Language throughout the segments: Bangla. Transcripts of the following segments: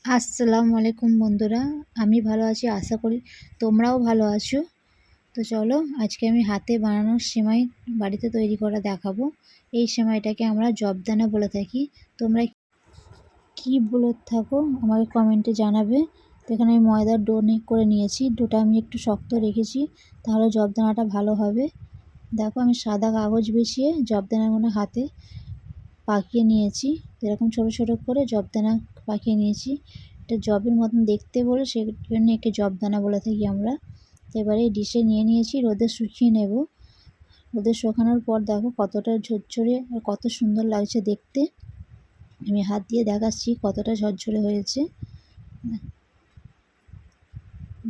আসসালামু আলাইকুম বন্ধুরা, আমি ভালো আছি, আশা করি তোমরাও ভালো আছো। তো চলো আজকে আমি হাতে বানানো সেমাই বাড়িতে তৈরি করা দেখাবো। এই সেমাইটাকে আমরা জবদানা বলে থাকি। তোমরা কি বলে থাকো আমাকে কমেন্টে জানাবে। তো এখানে আমি ময়দার ডো করে নিয়েছি, ডোটা আমি একটু শক্ত রেখেছি, তাহলে জবদানাটা ভালো হবে। দেখো আমি সাদা কাগজ বিছিয়ে জবদানাগুলো হাতে পাকিয়ে নিয়েছি। এরকম ছোট ছোট করে জবদানা পাকিয়ে নিয়েছি। এটা জবের মতন দেখতে বলে সেই জন্য একে জবদানা বলে থাকি আমরা। তো এবারে এই ডিশে নিয়ে নিয়েছি, রোদে শুকিয়ে নেব। রোদে শুকানোর পর দেখো কতটা ঝরঝরে আর কত সুন্দর লাগছে দেখতে। আমি হাত দিয়ে দেখাচ্ছি কতটা ঝরঝরে হয়েছে।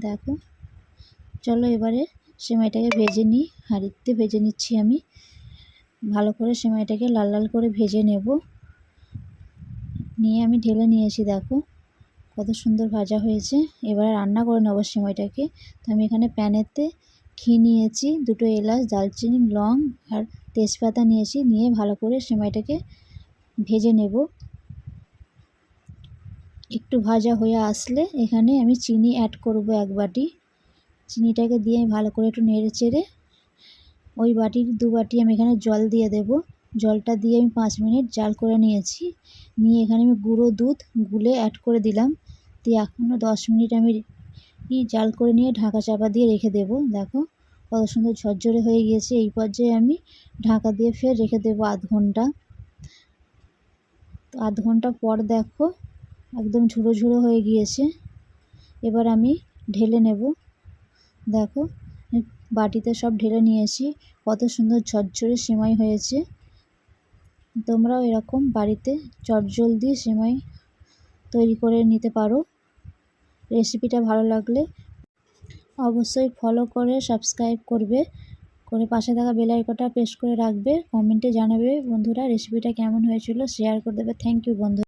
দেখো, চলো এবারে সেমাইটাকে ভেজে নিই। হাঁড়িতে ভেজে নিচ্ছি আমি ভালো করে। সেমাইটাকে লাল লাল করে ভেজে নেব। নিয়ে আমি ঢেলে নিয়েছি, দেখো কত সুন্দর ভাজা হয়েছে। এবারে রান্না করে নেব সেমাইটাকে। তো আমি এখানে প্যানেতে ঘি নিয়েছি, দুটো এলাচ, দারচিনি, লং আর তেজপাতা নিয়েছি। নিয়ে ভালো করে সেমাইটাকে ভেজে নেব। একটু ভাজা হয়ে আসলে এখানে আমি চিনি অ্যাড করব 1 বাটি। চিনিটাকে দিয়ে ভালো করে একটু নেড়ে চেড়ে ওই বাটির 2 বাটি আমি এখানে জল দিয়ে দেব। জলটা দিয়ে আমি 5 মিনিট জাল করে নিয়েছি। নিয়ে এখানে আমি গুঁড়ো দুধ গুলে অ্যাড করে দিলাম। দিয়ে এখনও 10 মিনিট আমি জাল করে নিয়ে ঢাকা চাপা দিয়ে রেখে দেব। দেখো কত সুন্দর ঝরঝরে হয়ে গিয়েছে। এই পর্যায়ে আমি ঢাকা দিয়ে ফের রেখে দেবো আধ ঘন্টা। তো আধ ঘন্টা পর দেখো একদম ঝুড়ো ঝুড়ো হয়ে গিয়েছে। এবার আমি ঢেলে নেব। দেখো বাটিতে সব ঢেলে নিয়েছি। কত সুন্দর ঝরঝরে সেমাই হয়েছে। তোমরাও এরকম বাড়িতে চটজলদি সেমাই তৈরি করে নিতে পারো। রেসিপিটা ভালো লাগলে অবশ্যই ফলো করে সাবস্ক্রাইব করবে, করে পাশে থাকা বেল আইকনটা প্রেস করে রাখবে। কমেন্টে জানাবে বন্ধুরা রেসিপিটা কেমন হয়েছিল, শেয়ার করে দেবে। থ্যাংক ইউ বন্ধু।